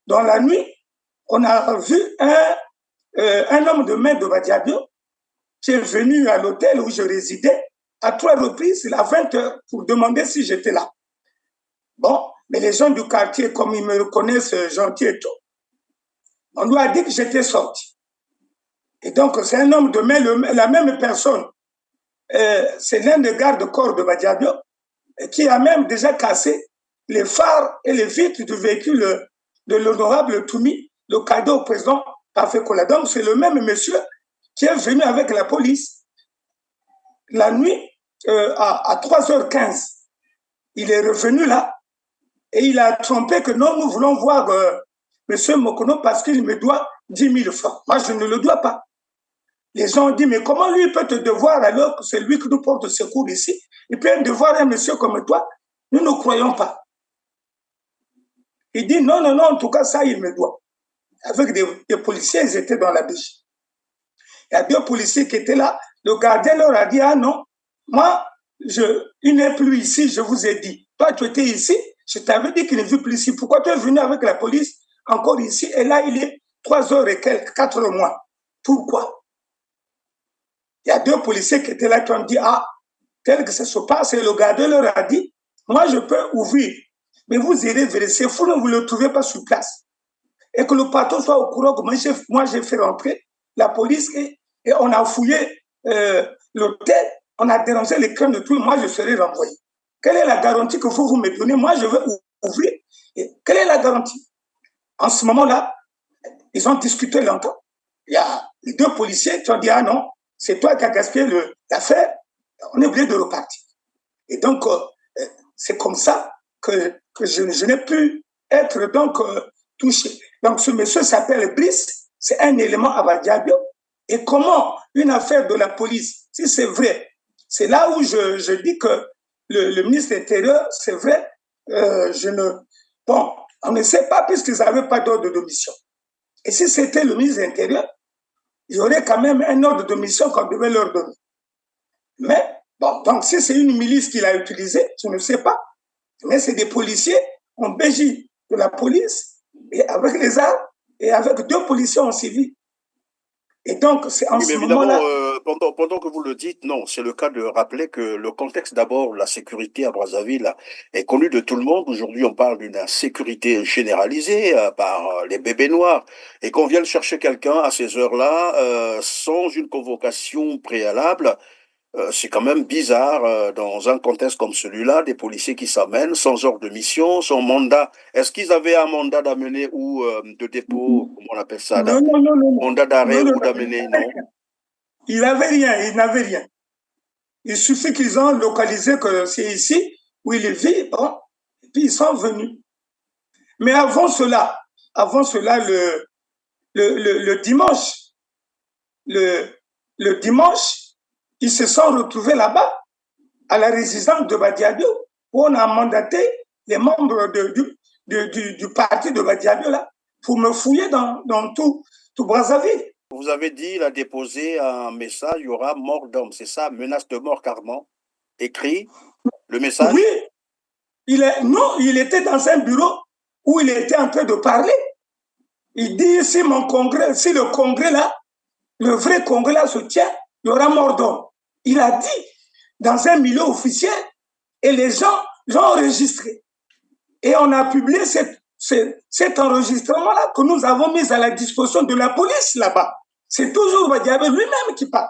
Dans la nuit, on a vu un homme de main de Badiabio qui est venu à l'hôtel où je résidais à 3 reprises à 20 heures pour demander si j'étais là. Bon, mais les gens du quartier, comme ils me reconnaissent gentil et tout, on lui a dit que j'étais sorti. Et donc, c'est un homme de main, la même personne. C'est l'un des gardes-corps de Badiabio qui a même déjà cassé les phares et les vitres du véhicule de l'honorable Toumi, le cadeau au président Afekola. Donc, c'est le même monsieur qui est venu avec la police la nuit à 3h15. Il est revenu là et il a trompé que non, nous voulons voir M. Mokono parce qu'il me doit 10 000 francs. Moi, je ne le dois pas. Les gens ont dit, mais comment lui peut te devoir alors que c'est lui qui nous porte secours ici? Il peut devoir un monsieur comme toi. Nous ne croyons pas. Il dit, non, non, non, en tout cas, ça, il me doit. Avec des policiers, ils étaient dans la biche. Il y a 2 policiers qui étaient là. Le gardien leur a dit, ah non, moi, il n'est plus ici, je vous ai dit. Toi, tu étais ici, je t'avais dit qu'il ne vit plus ici. Pourquoi tu es venu avec la police encore ici? Et là, il est 3 heures et quelques, 4 mois. Pourquoi? Il y a 2 policiers qui étaient là qui ont dit, ah, tel que ça se passe, et le gardien leur a dit, moi, je peux ouvrir, mais vous irez vérifier, vous ne vous le trouvez pas sur place. Et que le patron soit au courant que moi, j'ai fait rentrer la police et on a fouillé l'hôtel, on a dérangé les crèmes de tout, moi, je serai renvoyé. Quelle est la garantie que vous me donnez? Moi, je vais ouvrir. Et quelle est la garantie? En ce moment-là, ils ont discuté longtemps. Il y a les 2 policiers qui ont dit, ah non, c'est toi qui as gaspillé l'affaire, on est obligé de repartir. Et donc, c'est comme ça que je n'ai pu être donc touché. Donc, ce monsieur s'appelle Brice, c'est un élément à Badiabio. Et comment une affaire de la police, si c'est vrai, c'est là où je dis que le ministre de l'Intérieur, c'est vrai, bon, on ne sait pas puisqu'ils n'avaient pas d'ordre de mission. Et si c'était le ministre de l'Intérieur, il y aurait quand même un ordre de mission qu'on devait leur donner. Mais, bon, donc si c'est une milice qu'il a utilisée, je ne sais pas. Mais c'est des policiers en BJ de la police, et avec les armes, et avec 2 policiers en civil. Et donc, c'est en Oui, mais ce évidemment, moment-là. pendant que vous le dites, non, c'est le cas de rappeler que le contexte d'abord, la sécurité à Brazzaville est connu de tout le monde. Aujourd'hui, on parle d'une insécurité généralisée par les bébés noirs et qu'on vienne chercher quelqu'un à ces heures-là sans une convocation préalable. C'est quand même bizarre dans un contexte comme celui-là, des policiers qui s'amènent sans ordre de mission, sans mandat. Est-ce qu'ils avaient un mandat d'amener ou de dépôt, comment on appelle ça, Non, non, non, non, non. mandat d'arrêt Non, non, ou non, d'amener, non? il n'avait rien, il n'avait rien. Il suffit qu'ils ont localisé que c'est ici où il vit, bon, et puis ils sont venus. Mais avant cela le dimanche, le, le dimanche, ils se sont retrouvés là-bas, à la résidence de Badiabio, où on a mandaté les membres du parti de Badiabio là, pour me fouiller dans tout Brazzaville. Vous avez dit, il a déposé un message, il y aura mort d'homme, c'est ça, menace de mort carrément, écrit le Oui, message. non, il était dans un bureau où il était en train de parler. Il dit, si le congrès là, le vrai congrès là se tient, il y aura mort d'homme. Il a dit dans un milieu officiel et les gens l'ont enregistré. Et on a publié cet enregistrement-là que nous avons mis à la disposition de la police là-bas. C'est toujours Badiabé lui-même qui parle.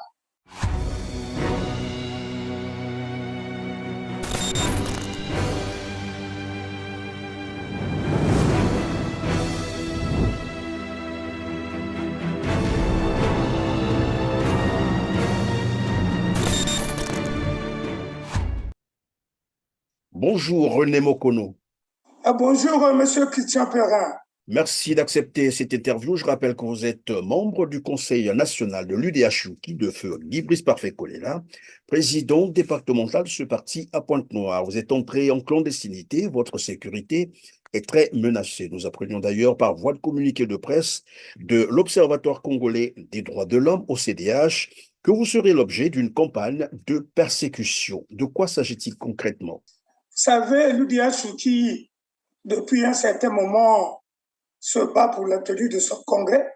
Bonjour René Mokono. Ah, bonjour, monsieur Christian Perrin. Merci d'accepter cette interview. Je rappelle que vous êtes membre du Conseil national de l'UDHU, qui de feu Guy Brice Parfait Kolela, président départemental de ce parti à Pointe-Noire. Vous êtes entré en clandestinité, votre sécurité est très menacée. Nous apprenions d'ailleurs par voie de communiqué de presse de l'Observatoire congolais des droits de l'homme, OCDH, que vous serez l'objet d'une campagne de persécution. De quoi s'agit-il concrètement? Vous savez, l'UDHU qui, depuis un certain moment, se bat pour la tenue de son congrès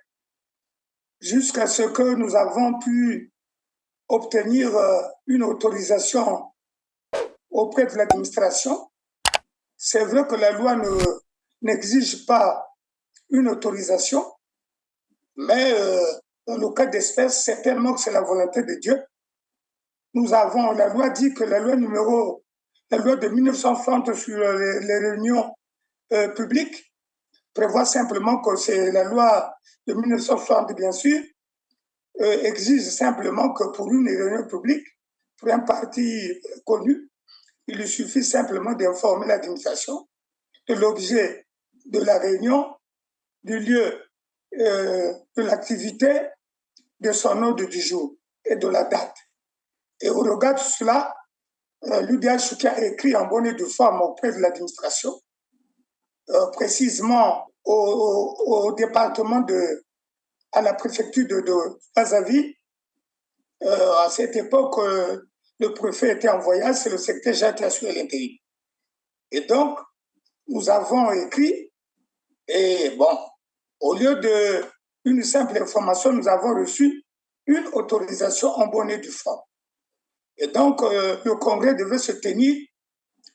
jusqu'à ce que nous avons pu obtenir une autorisation auprès de l'administration. C'est vrai que la loi n'exige pas une autorisation, mais dans le cas d'espèce, certainement que c'est la volonté de Dieu. La loi dit que la loi de 1960 sur les réunions publiques prévoit simplement que c'est la loi de 1960, bien sûr, exige simplement que pour une réunion publique, pour un parti connu, il lui suffit simplement d'informer l'administration de l'objet de la réunion, du lieu de l'activité, de son ordre du jour et de la date. Et au regard de cela, l'UDH qui a écrit en bonne et due forme auprès de l'administration, précisément au département à la préfecture de Brazzaville. À cette époque, le préfet était en voyage, c'est le secrétaire général qui assurait l'intérim. Et donc, nous avons écrit, et bon, au lieu d'une simple information, nous avons reçu une autorisation en bonne et due forme. Et donc, le congrès devait se tenir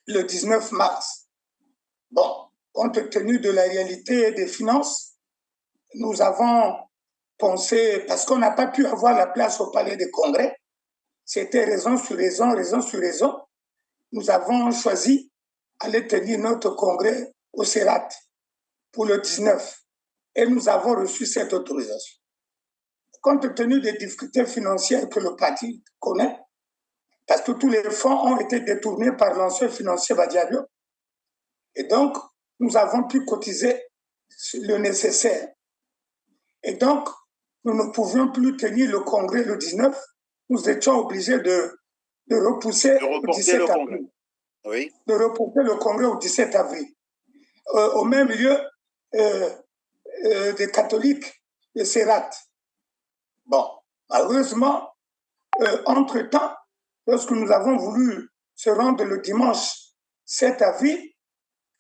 le 19 mars. Bon, compte tenu de la réalité des finances, nous avons pensé, parce qu'on n'a pas pu avoir la place au palais des congrès, c'était raison sur raison, nous avons choisi d'aller tenir notre congrès au CERAT pour le 19 et nous avons reçu cette autorisation. Compte tenu des difficultés financières que le parti connaît, parce que tous les fonds ont été détournés par l'ancien financier Badiabio, et donc nous avons pu cotiser le nécessaire. Et donc, nous ne pouvions plus tenir le congrès le 19, nous étions obligés de repousser au 17 avril. Oui. De reporter le congrès au 17 avril. Au même lieu des catholiques, de Sérat. Bon, malheureusement, entre-temps, lorsque nous avons voulu se rendre le dimanche 7 avril,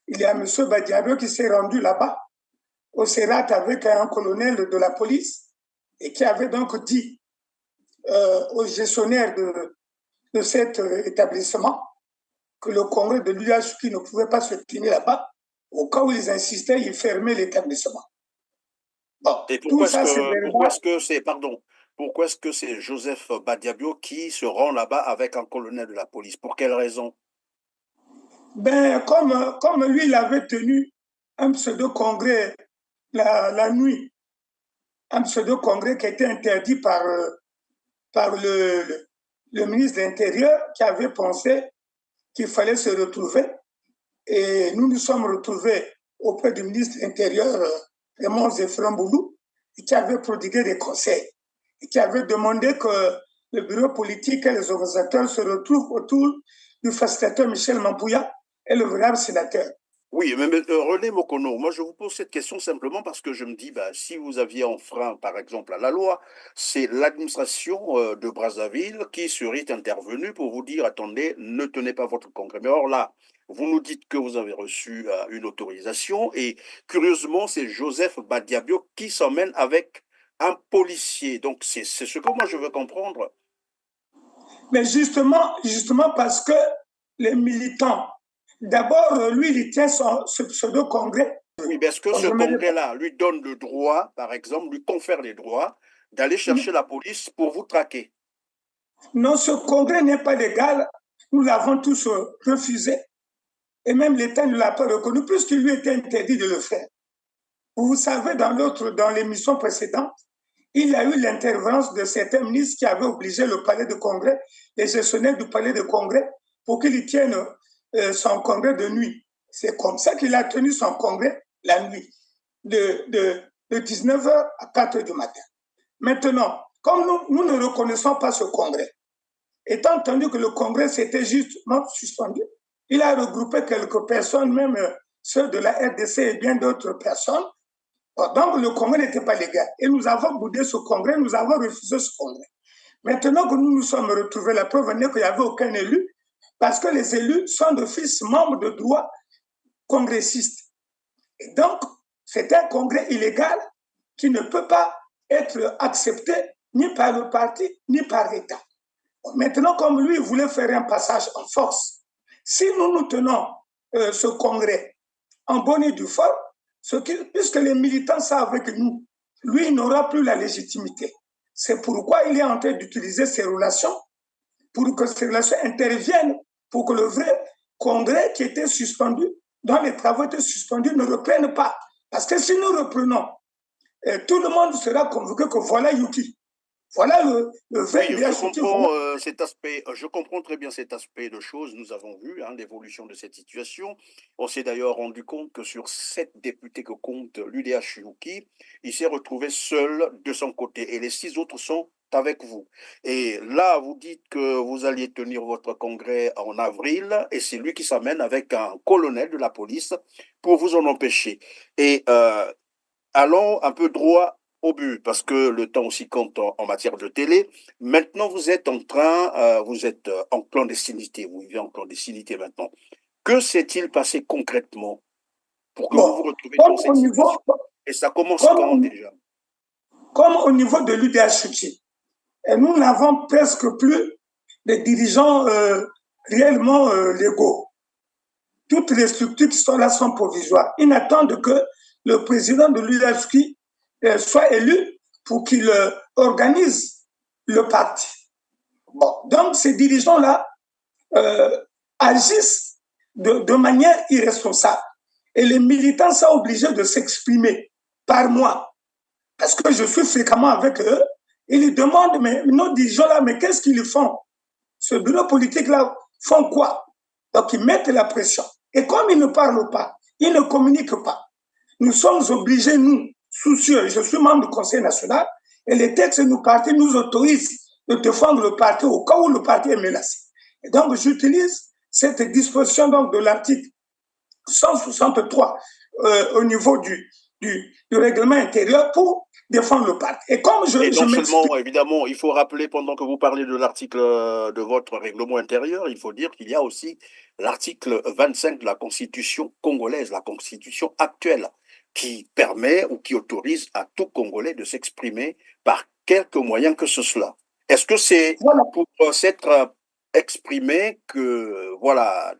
il y a M. Badiabio qui s'est rendu là-bas, au Sérat, avec un colonel de la police, et qui avait donc dit aux gestionnaires de cet établissement que le congrès de l'UH qui ne pouvait pas se tenir là-bas, au cas où ils insistaient, ils fermaient l'établissement. Bon, et pourquoi est-ce que c'est Joseph Badiabio qui se rend là-bas avec un colonel de la police? Pour quelle raison? Ben, comme lui, il avait tenu un pseudo-congrès la nuit, un pseudo-congrès qui a été interdit par le ministre de l'Intérieur qui avait pensé qu'il fallait se retrouver. Et nous nous sommes retrouvés auprès du ministre de l'Intérieur, Raymond Zeframboulou, qui avait prodigué des conseils et qui avait demandé que le bureau politique et les organisateurs se retrouvent autour du facilitateur Michel Mampouya et le vénérable sénateur. Oui, mais René Mokono, moi je vous pose cette question simplement parce que je me dis, si vous aviez enfreint par exemple à la loi, c'est l'administration de Brazzaville qui serait intervenue pour vous dire, attendez, ne tenez pas votre congrès. Mais or là, vous nous dites que vous avez reçu une autorisation et curieusement, c'est Joseph Badiabio qui s'emmène avec un policier. Donc c'est ce que moi je veux comprendre. Mais justement parce que les militants, d'abord, lui, il tient ce pseudo-congrès. Oui, parce que ce congrès-là lui donne le droit, par exemple, lui confère les droits d'aller chercher la police pour vous traquer. Non, ce congrès n'est pas légal. Nous l'avons tous refusé. Et même l'État ne l'a pas reconnu puisqu'il lui était interdit de le faire. Vous savez, dans l'émission précédente, il y a eu l'intervention de certains ministres qui avaient obligé le palais de congrès, les gestionnaires du palais de congrès, pour qu'il tienne son congrès de nuit. C'est comme ça qu'il a tenu son congrès la nuit, de 19h à 4h du matin. Maintenant, comme nous ne reconnaissons pas ce congrès, étant entendu que le congrès s'était justement suspendu, il a regroupé quelques personnes, même ceux de la RDC et bien d'autres personnes. Donc le congrès n'était pas légal. Et nous avons boudé ce congrès, nous avons refusé ce congrès. Maintenant que nous nous sommes retrouvés, la preuve est qu'il n'y avait aucun élu, parce que les élus sont d'office membres de droit congressistes. Et donc, C'est un congrès illégal qui ne peut pas être accepté ni par le parti, ni par l'État. Maintenant, comme lui voulait faire un passage en force, si nous tenons ce congrès en bonne et due forme, puisque les militants savent que nous, lui n'aura plus la légitimité. C'est pourquoi il est en train d'utiliser ces relations pour que ces relations interviennent pour que le vrai congrès qui était suspendu, dont les travaux étaient suspendus, ne reprenne pas. Parce que si nous reprenons, tout le monde sera convaincu que voilà Yuki. Voilà le vrai Oui, village Yuki. Voilà. cet aspect, je comprends très bien cet aspect de choses. Nous avons vu l'évolution de cette situation. On s'est d'ailleurs rendu compte que sur 7 députés que compte l'UDH Yuki, il s'est retrouvé seul de son côté et les 6 autres sont avec vous. Et là, vous dites que vous alliez tenir votre congrès en avril et c'est lui qui s'amène avec un colonel de la police pour vous en empêcher. Et allons un peu droit au but, parce que le temps aussi compte en matière de télé. Maintenant, vous êtes en clandestinité, vous vivez en clandestinité maintenant. Que s'est-il passé concrètement pour que vous Bon, vous retrouviez comme dans cette au niveau, situation? Et ça commence quand comme, déjà? comme au niveau de l'UDH, nous n'avons presque plus de dirigeants réellement légaux. Toutes les structures qui sont là sont provisoires. Ils n'attendent que le président de l'UDH soit élu pour qu'il organise le parti. Bon, donc ces dirigeants-là agissent de manière irresponsable. Et les militants sont obligés de s'exprimer par moi. Parce que je suis fréquemment avec eux. Ils demandent, mais nos dirigeants-là, mais qu'est-ce qu'ils font? Ce bureau politique-là font quoi? Donc, ils mettent la pression. Et comme ils ne parlent pas, ils ne communiquent pas, nous sommes obligés, nous, soucieux, je suis membre du Conseil national, et les textes de nos partis nous autorisent de défendre le parti au cas où le parti est menacé. Et donc, j'utilise cette disposition donc, de l'article 163 au niveau du règlement intérieur pour défendre le parti. Et comme Et je non m'explique, seulement, évidemment, il faut rappeler, pendant que vous parlez de l'article de votre règlement intérieur, il faut dire qu'il y a aussi l'article 25 de la Constitution congolaise, la Constitution actuelle, qui permet ou qui autorise à tout Congolais de s'exprimer par quelque moyen que ce soit. Est-ce que c'est voilà, pour s'être exprimé que, voilà,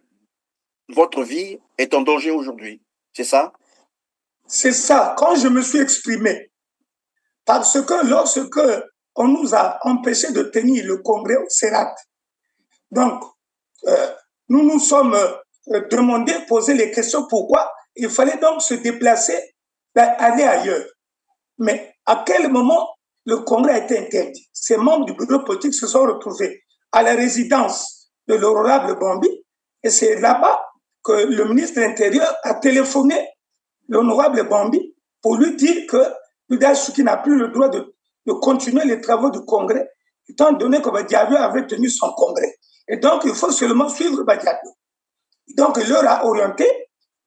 votre vie est en danger aujourd'hui? C'est ça? c'est ça. Quand je me suis exprimé, parce que lorsque on nous a empêché de tenir le congrès au Sénat, donc euh, nous nous sommes demandé, posé les questions pourquoi il fallait donc se déplacer, aller ailleurs. Mais à quel moment le congrès a été interdit? Ces membres du bureau politique se sont retrouvés à la résidence de l'honorable Bambi et c'est là-bas que le ministre de l'Intérieur a téléphoné l'honorable Bambi pour lui dire que Udaï n'a plus le droit de continuer les travaux du congrès, étant donné que Badiabio avait tenu son congrès. Et donc, il faut seulement suivre Badiabio. Donc, il leur a orienté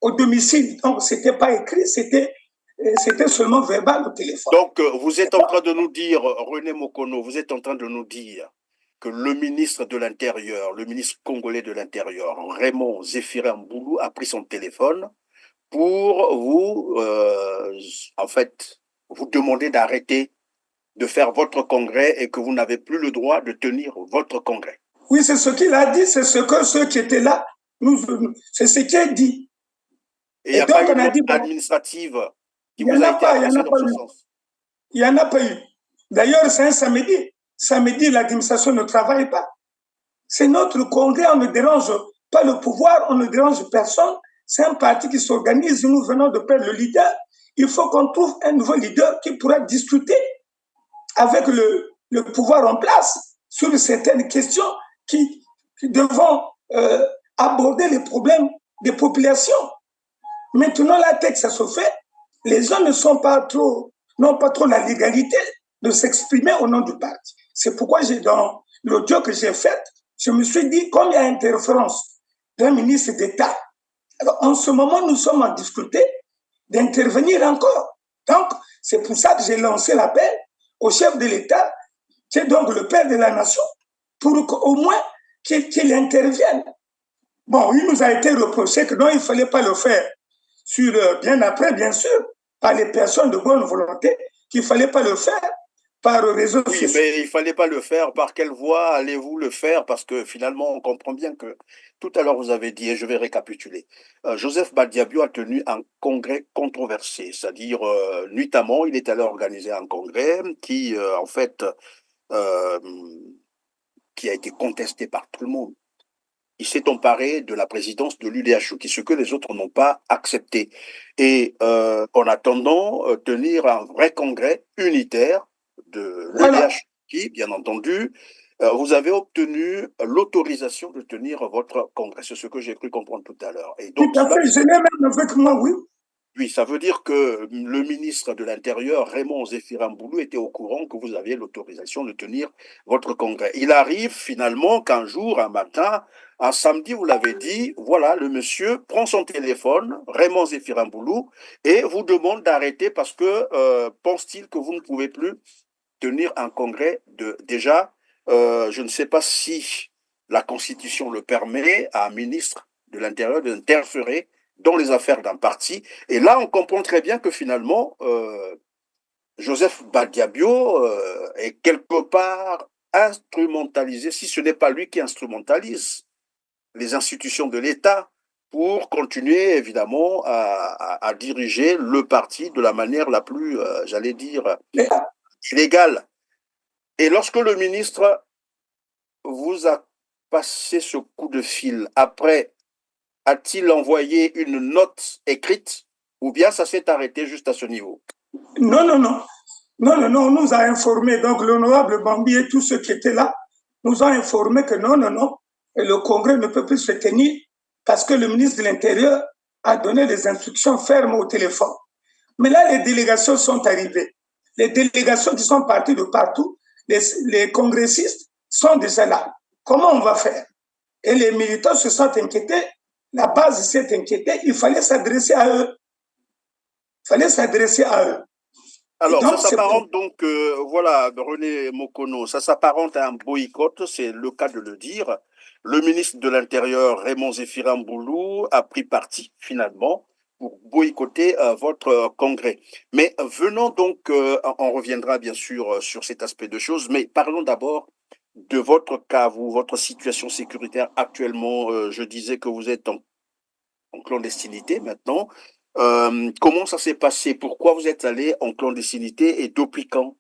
au domicile. Donc, ce n'était pas écrit, c'était seulement verbal au téléphone. Donc, vous êtes en train de nous dire, René Mokono, vous êtes en train de nous dire que le ministre de l'Intérieur, le ministre congolais de l'Intérieur, Raymond Zéphirin Mboulou, a pris son téléphone pour vous, en fait, vous demander d'arrêter de faire votre congrès et que vous n'avez plus le droit de tenir votre congrès. Oui, c'est ce qu'il a dit, c'est ce que ceux qui étaient là, c'est ce qu'il a dit. Et il n'y a pas eu une note administrative qui vous a été adressée dans ce sens. Il n'y en a pas eu. D'ailleurs, c'est un samedi. Samedi, l'administration ne travaille pas. C'est notre congrès, on ne dérange pas le pouvoir, on ne dérange personne. C'est un parti qui s'organise, nous venons de perdre le leader. Il faut qu'on trouve un nouveau leader qui pourra discuter avec le pouvoir en place sur certaines questions qui devront aborder les problèmes des populations. Maintenant, la texte, ça se fait. Les gens n'ont pas trop la légalité de s'exprimer au nom du parti. C'est pourquoi dans l'audio que j'ai fait, je me suis dit, comme il y a interférence d'un ministre d'État, alors en ce moment, nous sommes en difficulté d'intervenir encore. Donc, c'est pour ça que j'ai lancé l'appel au chef de l'État, qui est donc le père de la nation, pour qu'au moins qu'il intervienne. Bon, il nous a été reproché que non, il ne fallait pas le faire bien après, bien sûr. par les personnes de bonne volonté qu'il ne fallait pas le faire par réseaux Oui, sociaux. mais il fallait pas le faire. Par quelle voie allez-vous le faire? Parce que finalement, on comprend bien que tout à l'heure, vous avez dit, et je vais récapituler, Joseph Badiabio a tenu un congrès controversé, c'est-à-dire nuitamment, il est allé organiser un congrès qui, en fait, euh, qui a été contesté par tout le monde. Il s'est emparé de la présidence de l'UDHU, ce que les autres n'ont pas accepté. Et en attendant, tenir un vrai congrès unitaire de Voilà. l'UDHU, qui, bien entendu, vous avez obtenu l'autorisation de tenir votre congrès. C'est ce que j'ai cru comprendre tout à l'heure. Et Tout donc, à cela, fait, je l'ai même avec moi, oui. oui, ça veut dire que le ministre de l'Intérieur, Raymond Zéphirine-Boulou, était au courant que vous aviez l'autorisation de tenir votre congrès. Il arrive finalement qu'un jour, un matin, un samedi, vous l'avez dit, voilà, le monsieur prend son téléphone, Raymond Zéphirine-Boulou, et vous demande d'arrêter parce que pense-t-il que vous ne pouvez plus tenir un congrès de... Déjà, je ne sais pas si la Constitution le permet à un ministre de l'Intérieur d'interférer dans les affaires d'un parti. Et là, on comprend très bien que finalement, Joseph Badiabio est quelque part instrumentalisé, si ce n'est pas lui qui instrumentalise les institutions de l'État pour continuer évidemment à diriger le parti de la manière la plus, j'allais dire, Mais, illégale. Et lorsque le ministre vous a passé ce coup de fil, après, a-t-il envoyé une note écrite ou bien ça s'est arrêté juste à ce niveau? non, non, non. Non, non, non, on nous a informé, donc l'honorable Bambi et tous ceux qui étaient là nous ont informé que non, non, non, le congrès ne peut plus se tenir parce que le ministre de l'Intérieur a donné des instructions fermes au téléphone. Mais là, les délégations sont arrivées. Les délégations qui sont parties de partout, les congressistes sont déjà là. Comment on va faire? Et les militants se sont inquiétés, la base s'est inquiétée, il fallait s'adresser à eux. Il fallait s'adresser à eux. Et Alors, ça donc, c'est pour... s'apparente donc, voilà, René Mokono, ça s'apparente à un boycott, c'est le cas de le dire. Le ministre de l'Intérieur, Raymond Zéphirine Boulou, a pris parti finalement pour boycotter votre congrès. Mais venons donc, on reviendra bien sûr sur cet aspect de choses, mais parlons d'abord de votre cas, vous, votre situation sécuritaire actuellement. Je disais que vous êtes en clandestinité maintenant. Comment ça s'est passé? Pourquoi vous êtes allé en clandestinité et depuis quand?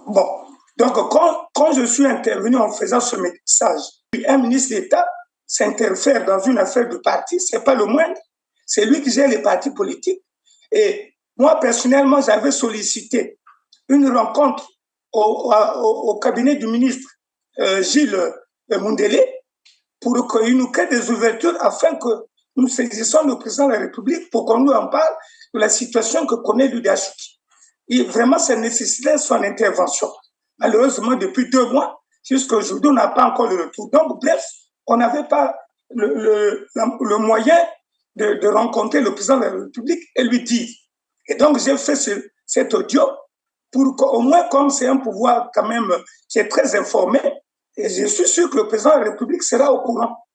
Bon, donc quand je suis intervenu en faisant ce message, un ministre d'État s'interfère dans une affaire de parti, c'est pas le moindre. C'est lui qui gère les partis politiques. Et moi, personnellement, j'avais sollicité une rencontre au cabinet du ministre Gilles Mundele pour qu'il nous crée des ouvertures afin que nous saisissions le président de la République pour qu'on nous en parle de la situation que connaît l'UDHUT. Et vraiment, ça nécessitait son intervention. Malheureusement, depuis 2 mois, jusqu'à aujourd'hui, on n'a pas encore le retour. Donc, bref, on n'avait pas le moyen de rencontrer le président de la République et lui dire. Et donc, j'ai fait cet audio pour qu'au moins, comme c'est un pouvoir quand même qui est très informé, et je suis sûr que le président de la République sera au courant.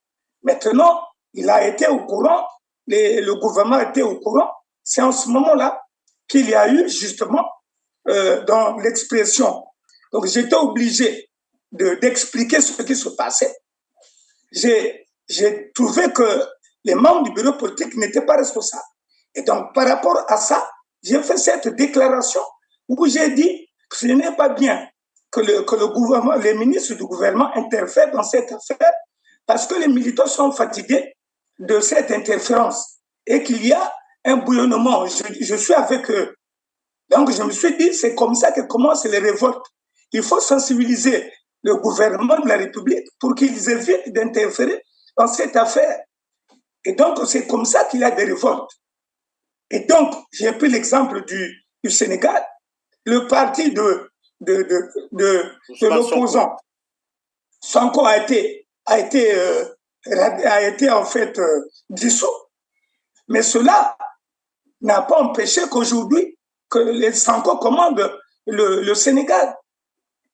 Maintenant, il a été au courant, le gouvernement a été au courant. C'est en ce moment-là qu'il y a eu justement dans l'expression. Donc j'étais obligé d'expliquer ce qui se passait. J'ai trouvé que les membres du bureau politique n'étaient pas responsables. Et donc par rapport à ça, j'ai fait cette déclaration où j'ai dit que ce n'est pas bien que le gouvernement, les ministres du gouvernement interfèrent dans cette affaire parce que les militants sont fatigués de cette interférence et qu'il y a un bouillonnement. Je suis avec eux. Donc, je me suis dit, c'est comme ça que commencent les révoltes. Il faut sensibiliser le gouvernement de la République pour qu'ils évitent d'interférer dans cette affaire. Et donc, c'est comme ça qu'il y a des révoltes. Et donc, j'ai pris l'exemple du Sénégal. Le parti de l'opposant, Sonko a été en fait dissous. Mais cela n'a pas empêché qu'aujourd'hui, que les Sonko commandent le Sénégal.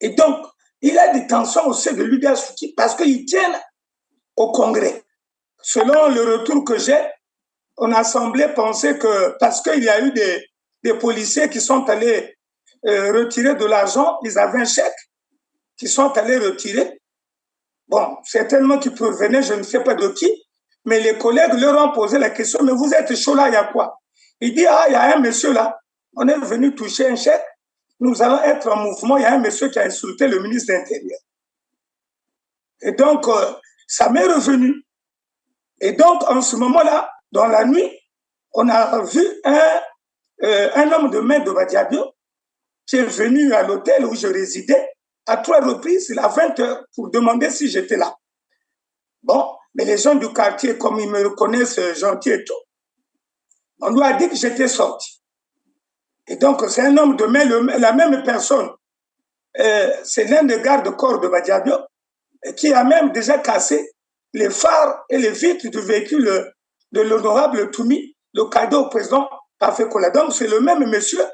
Et donc, il y a des tensions au sein de l'UDHUT parce qu'ils tiennent au Congrès. Selon le retour que j'ai, on a semblé penser que parce qu'il y a eu des policiers qui sont allés retirer de l'argent, ils avaient un chèque, qui sont allés retirer. Bon, certainement qui provenaient, je ne sais pas de qui, mais les collègues leur ont posé la question, mais vous êtes chaud là, il y a quoi? Il dit, ah, il y a un monsieur là, on est venu toucher un chèque, nous allons être en mouvement, il y a un monsieur qui a insulté le ministre de l'Intérieur. Et donc, ça m'est revenu. Et donc, en ce moment-là, dans la nuit, on a vu un homme de main de Badiabio qui est venu à l'hôtel où je résidais à 3 reprises, à 20 heures, pour demander si j'étais là. Bon, mais les gens du quartier, comme ils me reconnaissent gentil et tout, on lui a dit que j'étais sorti. Et donc, c'est un homme de main, la même personne. C'est l'un des gardes-corps de Badiabio qui a même déjà cassé les phares et les vitres du véhicule de l'honorable Toumi, le cadeau au président Afekola. Donc, c'est le même monsieur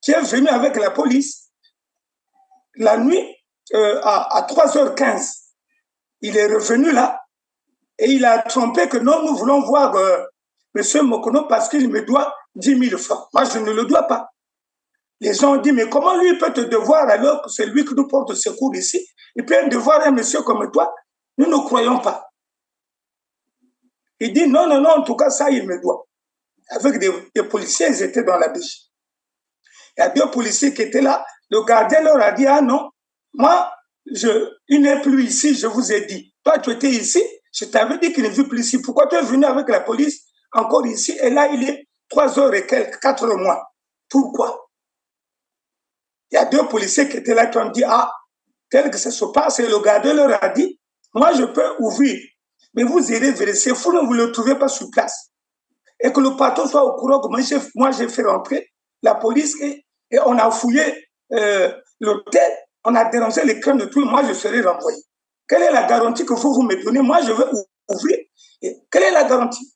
qui est venu avec la police la nuit à 3h15. Il est revenu là et il a trompé que non, nous voulons voir monsieur Mokono parce qu'il me doit 10 000 francs. Moi, je ne le dois pas. Les gens ont dit, mais comment lui peut te devoir alors que c'est lui qui nous porte secours ici? Il peut devoir un monsieur comme toi. Nous ne croyons pas. Il dit, non, non, non, en tout cas, ça, il me doit. Avec des policiers, ils étaient dans la biche. Il y a 2 policiers qui étaient là. Le gardien leur a dit, ah non, moi, il n'est plus ici, je vous ai dit. Toi, tu étais ici, je t'avais dit qu'il ne vit plus ici. Pourquoi tu es venu avec la police encore ici? Et là, il est 3 heures et quelques, 4 mois. Pourquoi? Il y a 2 policiers qui étaient là qui ont dit, ah, tel que ça se passe, et le gardien leur a dit, moi, je peux ouvrir, mais vous irez vérifier, vous ne vous le trouvez pas sur place. Et que le patron soit au courant que moi, j'ai fait rentrer la police et on a fouillé l'hôtel, on a dérangé les crèmes de tout, moi, je serai renvoyé. Quelle est la garantie que vous me donnez? Moi, je vais ouvrir. Et quelle est la garantie?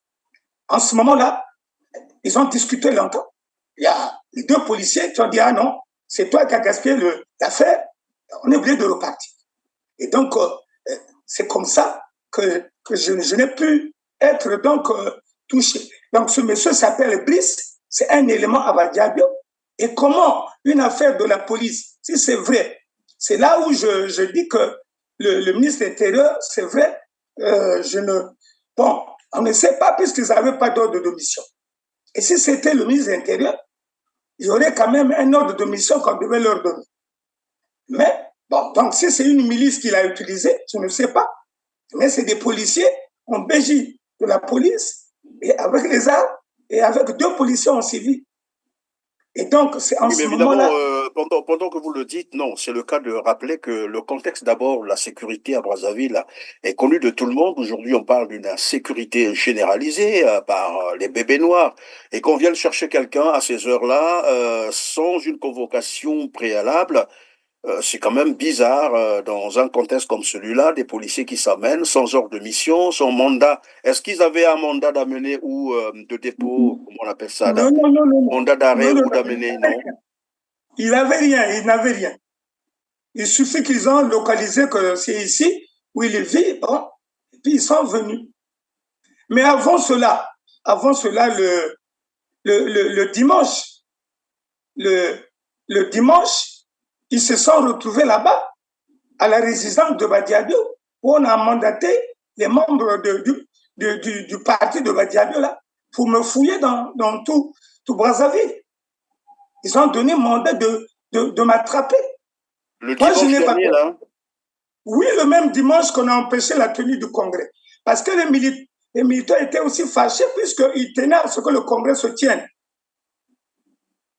En ce moment-là, ils ont discuté longtemps. Il y a les 2 policiers qui ont dit, ah non, c'est toi qui as gaspillé l'affaire, on est obligé de repartir. Et donc, c'est comme ça que je n'ai pu être donc touché. Donc, ce monsieur s'appelle Brice, c'est un élément à Badiabio. Et comment une affaire de la police, si c'est vrai, c'est là où je dis que le ministre de l'Intérieur, c'est vrai, bon, on ne sait pas puisqu'ils n'avaient pas d'ordre de mission. Et si c'était le ministre de l'Intérieur, il y aurait quand même un ordre de mission qu'on devait leur donner. Mais, bon, donc si c'est une milice qu'il a utilisée, je ne sais pas. Mais c'est des policiers en BJ de la police, et avec les armes, et avec 2 policiers en civil. Et donc, c'est en Oui, mais ce évidemment, moment-là. pendant que vous le dites, non, c'est le cas de rappeler que le contexte d'abord, la sécurité à Brazzaville est connu de tout le monde. Aujourd'hui, on parle d'une insécurité généralisée par les bébés noirs et qu'on vienne chercher quelqu'un à ces heures-là sans une convocation préalable. C'est quand même bizarre dans un contexte comme celui-là, des policiers qui s'amènent sans ordre de mission, sans mandat. Est-ce qu'ils avaient un mandat d'amener ou de dépôt, comment on appelle ça, Non, non, non, non, non. mandat d'arrêt Non, non, ou non, d'amener, non? il n'avait rien, il n'avait rien. Il suffit qu'ils ont localisé que c'est ici où il vit, bon, et puis ils sont venus. Mais avant cela, le dimanche, le dimanche, ils se sont retrouvés là-bas, à la résidence de Badiabio, où on a mandaté les membres du parti de Badiabio là, pour me fouiller dans tout Brazzaville. Ils ont donné mandat de m'attraper. Le Moi, je dimanche n'ai pas dernier, peur. là? Oui, le même dimanche qu'on a empêché la tenue du congrès. Parce que les militants étaient aussi fâchés puisqu'ils tenaient à ce que le congrès se tienne.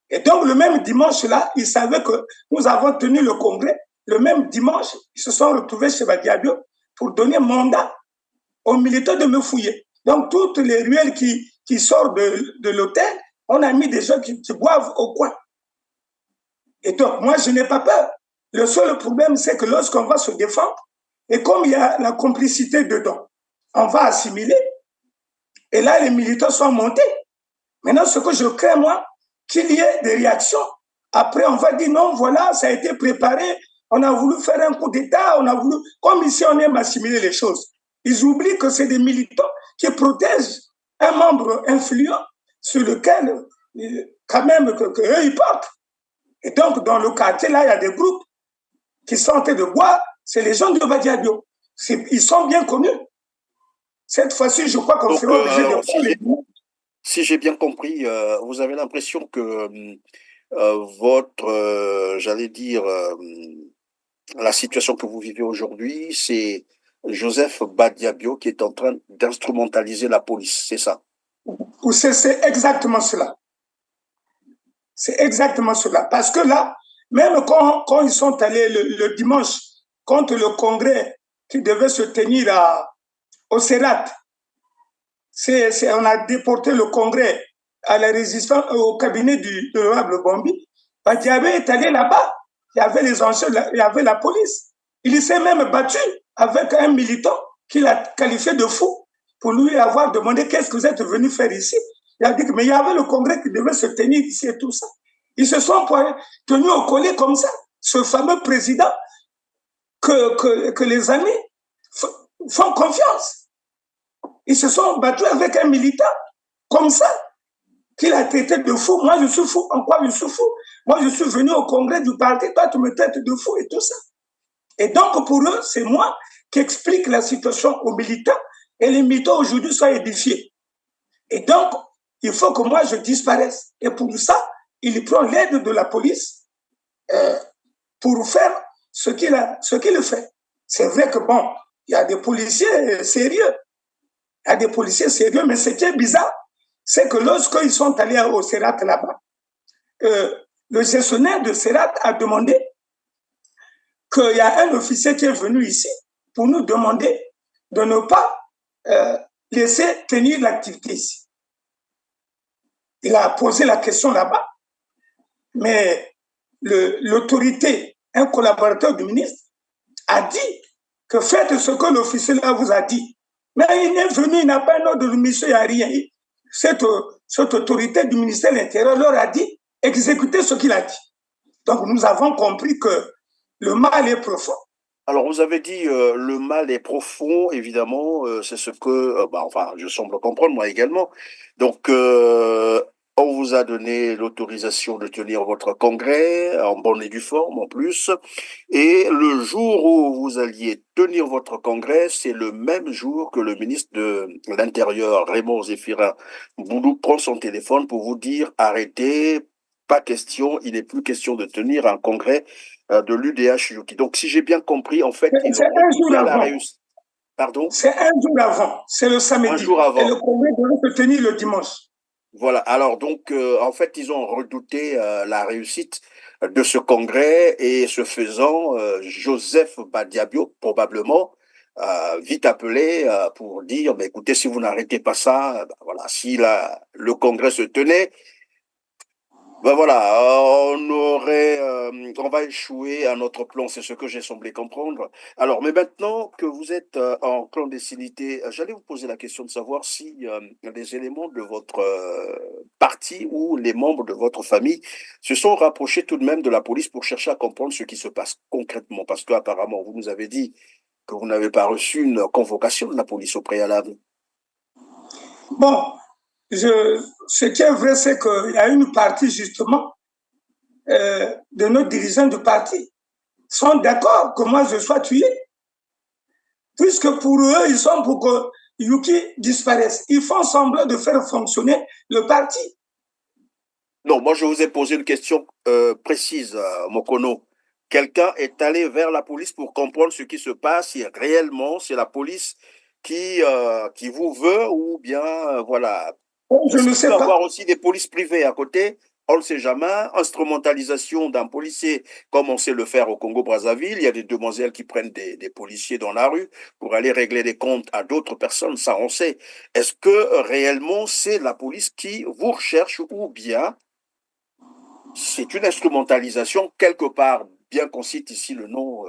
Et donc, le même dimanche-là, ils savaient que nous avons tenu le congrès. Le même dimanche, ils se sont retrouvés chez Badiabio pour donner mandat aux militants de me fouiller. Donc, toutes les ruelles qui sortent de l'hôtel, on a mis des gens qui boivent au coin. Et donc, moi, je n'ai pas peur. Le seul problème, c'est que lorsqu'on va se défendre, et comme il y a la complicité dedans, on va assimiler. Et là, les militants sont montés. Maintenant, ce que je crains, moi, qu'il y ait des réactions. Après, on va dire non, voilà, ça a été préparé. On a voulu faire un coup d'État. On a voulu, comme ici, on aime assimiler les choses. Ils oublient que c'est des militants qui protègent un membre influent sur lequel, quand même, eux, ils portent. Et donc, dans le quartier, là, il y a des groupes qui sont en train de boire. C'est les gens de Badiadio. Ils sont bien connus. Cette fois-ci, je crois qu'on Donc, sera obligé de prendre les si j'ai bien compris, vous avez l'impression que votre, j'allais dire, la situation que vous vivez aujourd'hui, c'est Joseph Badiabio qui est en train d'instrumentaliser la police, c'est ça? C'est exactement cela. C'est exactement cela. Parce que là, même quand ils sont allés le dimanche contre le congrès qui devait se tenir au Sénat, on a déporté le congrès à la résistance au cabinet de l'honorable Bombi. Badiabé est allé là-bas. Il y avait les anciens, il y avait la police. Il s'est même battu avec un militant qu'il a qualifié de fou pour lui avoir demandé qu'est-ce que vous êtes venu faire ici. Il a dit que mais il y avait le congrès qui devait se tenir ici et tout ça. Ils se sont tenus au collet comme ça. Ce fameux président que les amis font confiance. Ils se sont battus avec un militant comme ça, qu'il a traité de fou. Moi, je suis fou. En quoi je suis fou? Moi, je suis venu au congrès du parti. Toi, tu me traites de fou et tout ça. Et donc, pour eux, c'est moi qui explique la situation aux militants. Et les militants, aujourd'hui, sont édifiés. Et donc, il faut que moi, je disparaisse. Et pour ça, il prend l'aide de la police pour faire ce qu'il fait. C'est vrai que, bon, il y a des policiers sérieux. Il y a des policiers sérieux, mais ce qui est bizarre, c'est que lorsqu'ils sont allés au Sérat là-bas, le gestionnaire de Sérat a demandé qu'il y a un officier qui est venu ici pour nous demander de ne pas laisser tenir l'activité ici. Il a posé la question là-bas, mais l'autorité, un collaborateur du ministre, a dit que faites ce que l'officier là vous a dit. Mais il est venu, il n'a pas un ordre de mission, il n'y a rien. Cette autorité du ministère de l'Intérieur leur a dit exécutez ce qu'il a dit. Donc nous avons compris que le mal est profond. Alors, vous avez dit le mal est profond, évidemment, c'est ce que, enfin, je semble comprendre moi également. Donc, on vous a donné l'autorisation de tenir votre congrès en bonne et due forme en plus. Et le jour où vous alliez tenir votre congrès, c'est le même jour que le ministre de l'Intérieur, Raymond Zéphirin Boulou, prend son téléphone pour vous dire arrêtez, pas question, il n'est plus question de tenir un congrès de l'UDH Yuki. Donc, si j'ai bien compris, en fait, ils C'est ont un jour redouté la avant. réussite. Pardon? C'est un jour avant. C'est le Un samedi. jour Et le avant. congrès devait se tenir le dimanche. Voilà. Alors, donc, en fait, ils ont redouté la réussite de ce congrès et ce faisant, Joseph Badiabio, probablement, vite appelé pour dire, mais écoutez, si vous n'arrêtez pas ça, voilà, si le congrès se tenait, ben voilà, on va échouer à notre plan, c'est ce que j'ai semblé comprendre. Alors, mais maintenant que vous êtes en clandestinité, j'allais vous poser la question de savoir si les éléments de votre parti ou les membres de votre famille se sont rapprochés tout de même de la police pour chercher à comprendre ce qui se passe concrètement, parce qu'apparemment, vous nous avez dit que vous n'avez pas reçu une convocation de la police au préalable. Bon, ce qui est vrai, c'est qu'il y a une partie, justement, de nos dirigeants du parti sont d'accord que moi je sois tué. Puisque pour eux, ils sont pour que Yuki disparaisse. Ils font semblant de faire fonctionner le parti. Non, moi je vous ai posé une question précise, Mokono. Quelqu'un est allé vers la police pour comprendre ce qui se passe, si réellement c'est la police qui vous veut ou bien, voilà. Je Est-ce ne qu'il peut y sais pas. avoir aussi des polices privées à côté? On ne sait jamais. Instrumentalisation d'un policier, comme on sait le faire au Congo-Brazzaville. Il y a des demoiselles qui prennent des policiers dans la rue pour aller régler des comptes à d'autres personnes. Ça, on sait. Est-ce que réellement c'est la police qui vous recherche ou bien c'est une instrumentalisation quelque part, bien qu'on cite ici le nom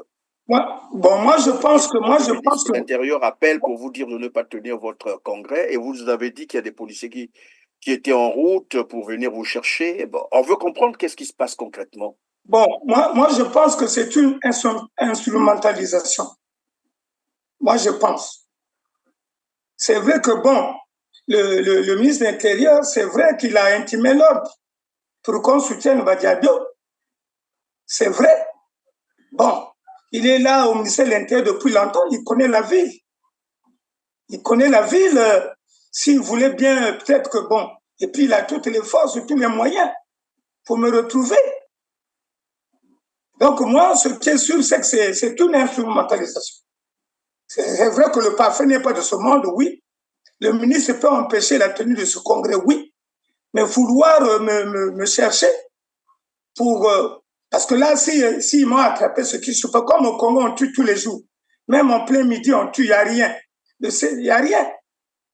Moi, je pense que, le ministre de l'Intérieur appelle pour vous dire de ne pas tenir votre congrès et vous avez dit qu'il y a des policiers qui étaient en route pour venir vous chercher. Bon, on veut comprendre qu'est-ce qui se passe concrètement. bon, moi, je pense que c'est une instrumentalisation. Moi, je pense. C'est vrai que, bon, le ministre de l'Intérieur, c'est vrai qu'il a intimé l'ordre pour qu'on soutienne Badiabio. C'est vrai. Bon, il est là au ministère de l'Intérieur depuis longtemps, il connaît la ville. Il connaît la ville. S'il voulait bien, peut-être que bon. Et puis il a toutes les forces, tous les moyens pour me retrouver. Donc moi, ce qui est sûr, c'est que c'est une instrumentalisation. C'est vrai que le parfait n'est pas de ce monde, oui. Le ministre peut empêcher la tenue de ce congrès, oui. Mais vouloir me chercher pour... parce que là, si m'ont attrapé ce qui se passe, comme au Congo, on tue tous les jours. Même en plein midi, on tue, il n'y a rien. Il n'y a rien.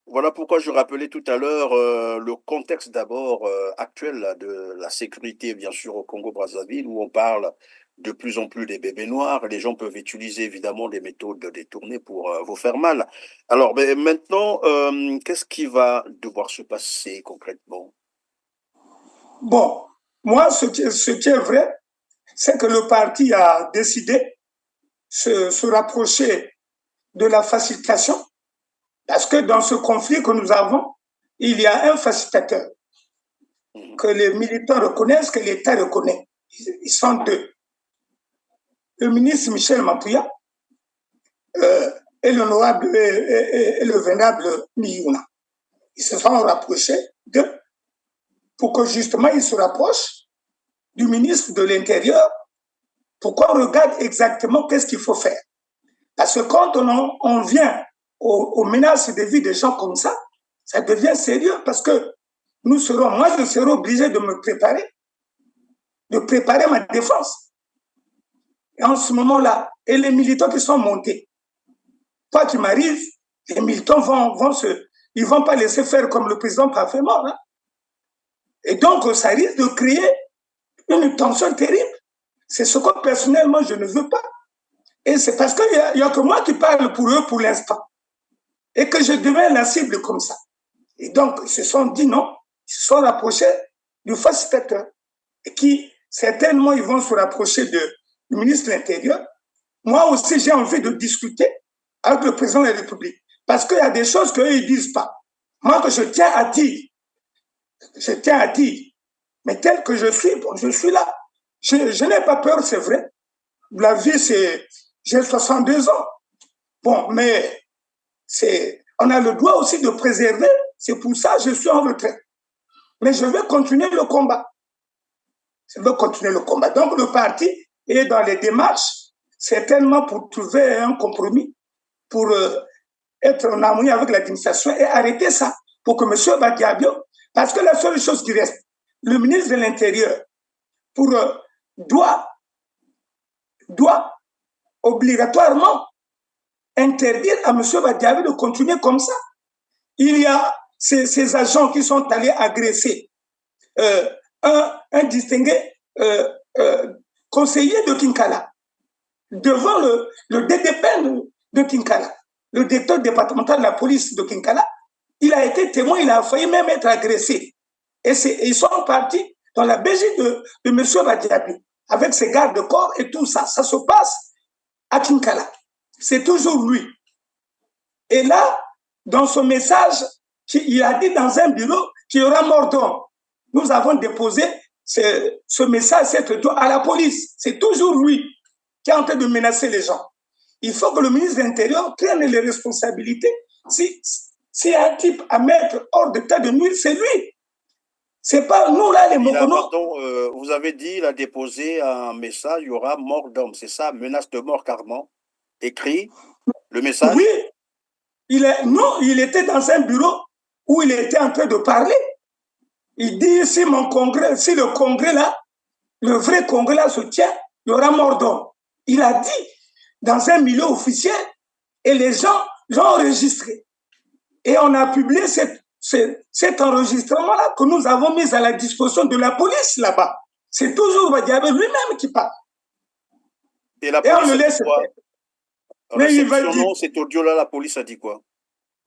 Voilà pourquoi je rappelais tout à l'heure le contexte d'abord actuel là, de la sécurité, bien sûr, au Congo-Brazzaville, où on parle de plus en plus des bébés noirs. Les gens peuvent utiliser évidemment des méthodes détournées pour vous faire mal. Alors, ben, maintenant, qu'est-ce qui va devoir se passer concrètement? Bon, moi, ce qui est vrai, c'est que le parti a décidé de se rapprocher de la facilitation, parce que dans ce conflit que nous avons, il y a un facilitateur que les militants reconnaissent, que l'État reconnaît. Ils sont deux. Le ministre Michel Mapouya et l'honorable et le vénérable Miyouna. Ils se sont rapprochés d'eux pour que justement ils se rapprochent du ministre de l'Intérieur pour qu'on regarde exactement qu'est-ce qu'il faut faire. Parce que quand on vient aux menaces de vie des gens comme ça devient sérieux parce que moi je serai obligé de me préparer, de préparer ma défense. Et en ce moment-là, et les militants qui sont montés, quoi qu'il m'arrive, les militants ils vont pas laisser faire comme le président parfait mort. Hein. Et donc, ça risque de créer une tension terrible. C'est ce que personnellement, je ne veux pas. Et c'est parce qu'il n'y a que moi qui parle pour eux pour l'instant. Et que je deviens la cible comme ça. Et donc, ils se sont dit non, ils se sont rapprochés du facilitateur. Et qui, certainement, ils vont se rapprocher du ministre de l'Intérieur. Moi aussi, j'ai envie de discuter avec le président de la République. Parce qu'il y a des choses qu'eux, ils ne disent pas. Moi, que je tiens à dire. Mais tel que je suis, bon, je suis là. Je n'ai pas peur, c'est vrai. La vie, j'ai 62 ans. Bon, mais on a le droit aussi de préserver. C'est pour ça que je suis en retraite. Mais je vais continuer le combat. Donc, le parti est dans les démarches, certainement pour trouver un compromis, pour être en harmonie avec l'administration et arrêter ça, pour que M. Badiabio, parce que la seule chose qui reste, le ministre de l'Intérieur doit obligatoirement interdire à M. Badiabio de continuer comme ça. Il y a ces agents qui sont allés agresser un distingué conseiller de Kinkala devant le DDP de Kinkala, le directeur départemental de la police de Kinkala. Il a été témoin, il a failli même être agressé. Et ils sont partis dans la BG de M. Badiabio avec ses gardes de corps et tout ça. Ça se passe à Kinkala. C'est toujours lui. Et là, dans son message, il a dit dans un bureau qu'il y aura mort d'homme. Nous avons déposé ce message, cette doigt à la police. C'est toujours lui qui est en train de menacer les gens. Il faut que le ministre de l'Intérieur prenne les responsabilités. Si un type à mettre hors d'état de nuire, c'est lui. C'est pas nous là, les Mokono. Vous avez dit, il a déposé un message, il y aura mort d'homme, c'est ça, menace de mort carrément. Écrit le message? Oui. Il était dans un bureau où il était en train de parler. Il dit, si le congrès là, le vrai congrès là se tient, il y aura mort d'homme. Il a dit dans un milieu officiel et les gens l'ont enregistré. Et on a publié cet enregistrement-là que nous avons mis à la disposition de la police là-bas. C'est toujours Badiabé lui-même qui parle. Et on le laisse faire. Mais il va dire... cet audio-là, la police a dit quoi?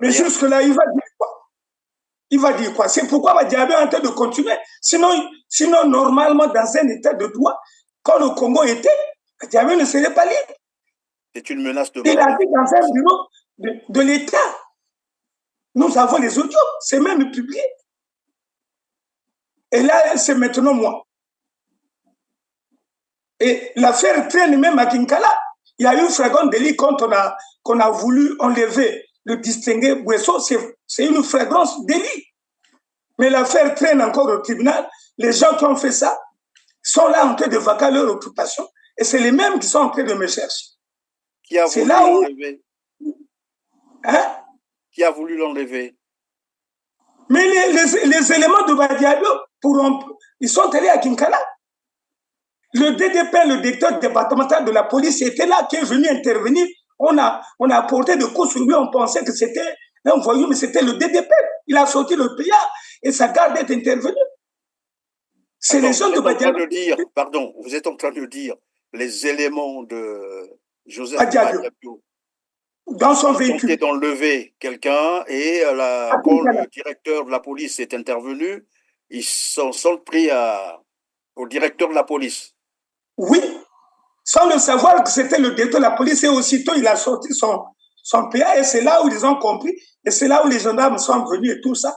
Mais jusque-là, il va dire quoi? Il va dire quoi? C'est pourquoi Badiabé est en train de continuer. Sinon, normalement, dans un état de droit, quand le Congo était, Badiabé ne serait pas libre. C'est une menace de mort. Il a dit dans un bureau de l'État. Nous avons les audios, c'est même publié. Et là, c'est maintenant moi. Et l'affaire traîne même à Kinkala. Il y a eu flagrant délit quand on a voulu enlever le distingué Bouesso. C'est une flagrance délit. Mais l'affaire traîne encore au tribunal. Les gens qui ont fait ça sont là en train de vaquer leur occupation. Et c'est les mêmes qui sont en train de me chercher. Qui a voulu l'enlever? Hein? Qui a voulu l'enlever? Mais les éléments de Badiado, ils sont allés à Kinkala. Le DDP, le directeur départemental de la police, était là, qui est venu intervenir. On a apporté des coups sur lui, on pensait que c'était un voyou, mais c'était le DDP. Il a sorti le PA et sa garde est intervenue. C'est les gens de Badiado. Pardon, vous êtes en train de dire les éléments de Joseph Badiado dans son véhicule. Tenté d'enlever quelqu'un et quand le directeur de la police est intervenu, ils s'en sont pris au directeur de la police. Oui, sans le savoir que c'était le directeur de la police et aussitôt il a sorti son PA et c'est là où ils ont compris et c'est là où les gendarmes sont venus et tout ça.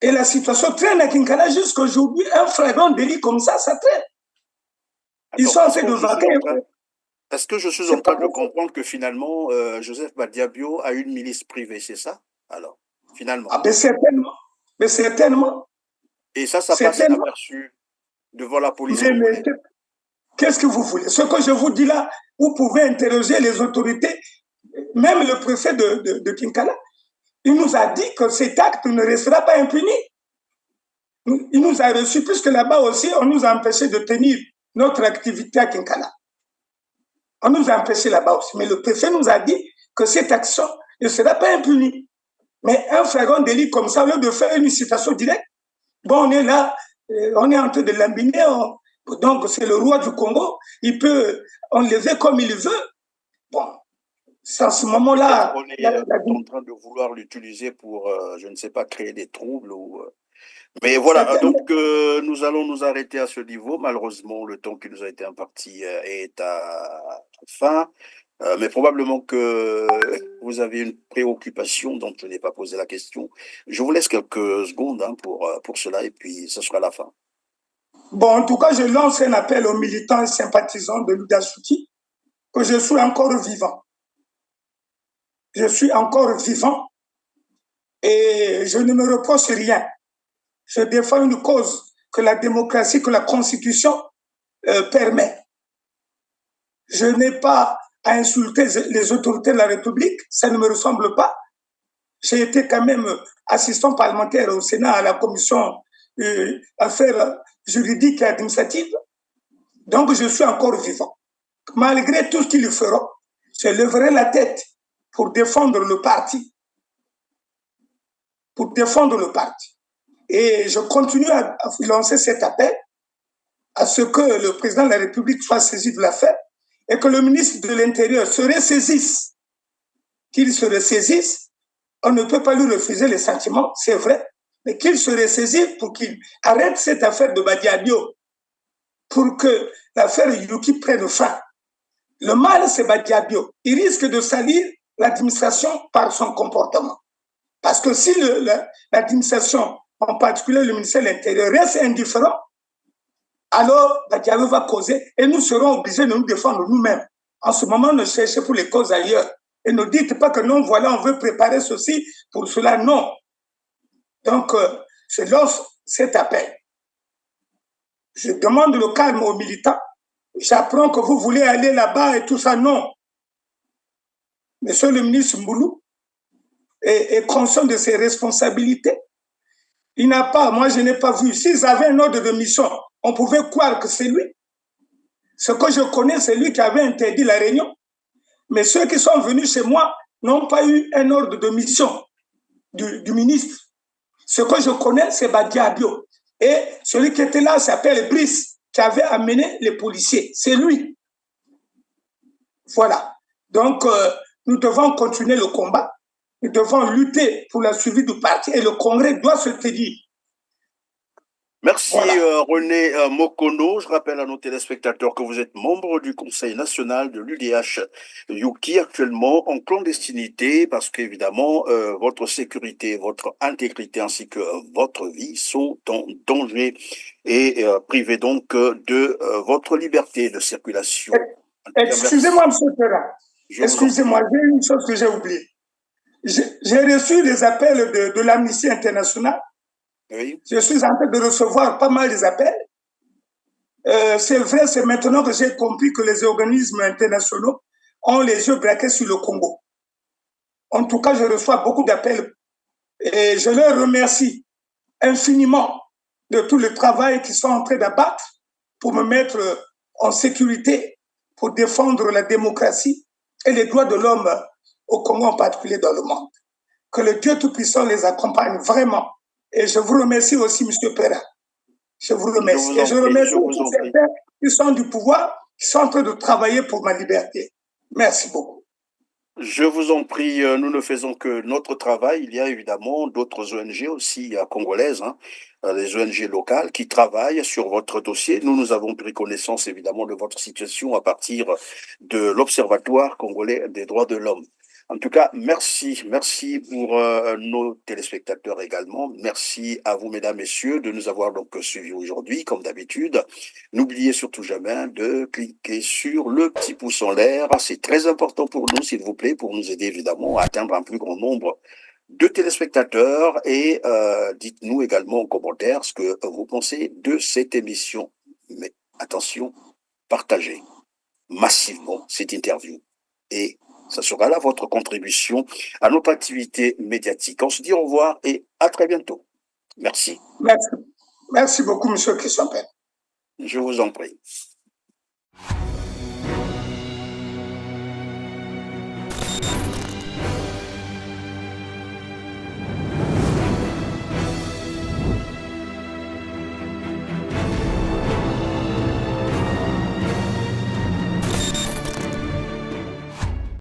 Et la situation traîne à Kinkala jusqu'à aujourd'hui, un flagrant délit comme ça traîne. Ils sont en train de vaquer. Est-ce que je suis en train de comprendre que finalement, Joseph Badiado a une milice privée, c'est ça? Alors, finalement. Ah, certainement. Mais certainement. Et ça passe inaperçu devant la police. Mais qu'est-ce que vous voulez? Ce que je vous dis là, vous pouvez interroger les autorités, même le préfet de Kinkala. Il nous a dit que cet acte ne restera pas impuni. Il nous a reçus, puisque là-bas aussi, on nous a empêché de tenir notre activité à Kinkala. On nous a empêché là-bas aussi. Mais le préfet nous a dit que cette action ne sera pas impunie. Mais un flagrant délit comme ça, au lieu de faire une citation directe, bon, on est là, on est en train de l'ambiner. Donc, c'est le roi du Congo. Il peut enlever comme il veut. Bon, c'est à ce moment-là. On est en train de vouloir l'utiliser pour, je ne sais pas, créer des troubles ou. Mais voilà, donc nous allons nous arrêter à ce niveau. Malheureusement, le temps qui nous a été imparti est à fin. Mais probablement que vous avez une préoccupation, donc je n'ai pas posé la question. Je vous laisse quelques secondes pour cela et puis ce sera la fin. Bon, en tout cas, je lance un appel aux militants et sympathisants de l'Udachuki que je suis encore vivant. Je suis encore vivant et je ne me reproche rien. Je défends une cause que la démocratie, que la Constitution permet. Je n'ai pas à insulter les autorités de la République, ça ne me ressemble pas. J'ai été quand même assistant parlementaire au Sénat à la commission affaires juridiques et administratives. Donc je suis encore vivant. Malgré tout ce qu'ils feront, je lèverai la tête pour défendre le parti. Pour défendre le parti. Et je continue à lancer cet appel à ce que le président de la République soit saisi de l'affaire et que le ministre de l'Intérieur se ressaisisse. Qu'il se ressaisisse, on ne peut pas lui refuser les sentiments, c'est vrai, mais qu'il se ressaisisse pour qu'il arrête cette affaire de Badiado, pour que l'affaire Yuki prenne fin. Le mal, c'est Badiado. Il risque de salir l'administration par son comportement. Parce que si l'administration, en particulier le ministère de l'Intérieur, reste indifférent, alors Badiado va causer et nous serons obligés de nous défendre nous-mêmes. En ce moment, ne cherchez pour les causes ailleurs. Et ne dites pas que non, voilà, on veut préparer ceci pour cela. Non. Donc, je lance cet appel. Je demande le calme aux militants. J'apprends que vous voulez aller là-bas et tout ça. Non. Monsieur le ministre Mboulou est conscient de ses responsabilités. Il n'a pas, moi je n'ai pas vu. S'ils avaient un ordre de mission, on pouvait croire que c'est lui. Ce que je connais, c'est lui qui avait interdit la réunion. Mais ceux qui sont venus chez moi n'ont pas eu un ordre de mission du ministre. Ce que je connais, c'est Badiado. Et celui qui était là s'appelle Brice, qui avait amené les policiers. C'est lui. Voilà. Donc, nous devons continuer le combat. Nous devons lutter pour la survie du parti et le Congrès doit se tenir. Merci Voilà. René Mokono. Je rappelle à nos téléspectateurs que vous êtes membre du Conseil national de l'UDH Yuki, actuellement en clandestinité, parce qu'évidemment, votre sécurité, votre intégrité ainsi que votre vie sont en danger et privés donc de votre liberté de circulation. Excusez-moi, M. Ferrand. Je vous en prie. Excusez-moi, j'ai une chose que j'ai oubliée. J'ai reçu des appels de l'Amnesty International. Oui. Je suis en train de recevoir pas mal des appels. C'est vrai, c'est maintenant que j'ai compris que les organismes internationaux ont les yeux braqués sur le Congo. En tout cas, je reçois beaucoup d'appels et je leur remercie infiniment de tout le travail qu'ils sont en train d'abattre pour me mettre en sécurité, pour défendre la démocratie et les droits de l'homme au Congo, en particulier dans le monde. Que le Dieu Tout-Puissant les accompagne vraiment. Et je vous remercie aussi, M. Perra. Je vous Je remercie. vous Et en je prie, remercie je vous aussi en prie. certains qui sont du pouvoir, qui sont en train de travailler pour ma liberté. Merci beaucoup. Je vous en prie, nous ne faisons que notre travail. Il y a évidemment d'autres ONG aussi congolaises, hein, les ONG locales qui travaillent sur votre dossier. Nous avons pris connaissance évidemment de votre situation à partir de l'Observatoire congolais des droits de l'homme. En tout cas, merci pour nos téléspectateurs également. Merci à vous, mesdames, messieurs, de nous avoir donc suivis aujourd'hui, comme d'habitude. N'oubliez surtout jamais de cliquer sur le petit pouce en l'air. C'est très important pour nous, s'il vous plaît, pour nous aider évidemment à atteindre un plus grand nombre de téléspectateurs. Et dites-nous également en commentaire ce que vous pensez de cette émission. Mais attention, partagez massivement cette interview. Et ça sera là votre contribution à notre activité médiatique. On se dit au revoir et à très bientôt. Merci. Merci. Merci beaucoup, M. Christian Pell. Je vous en prie.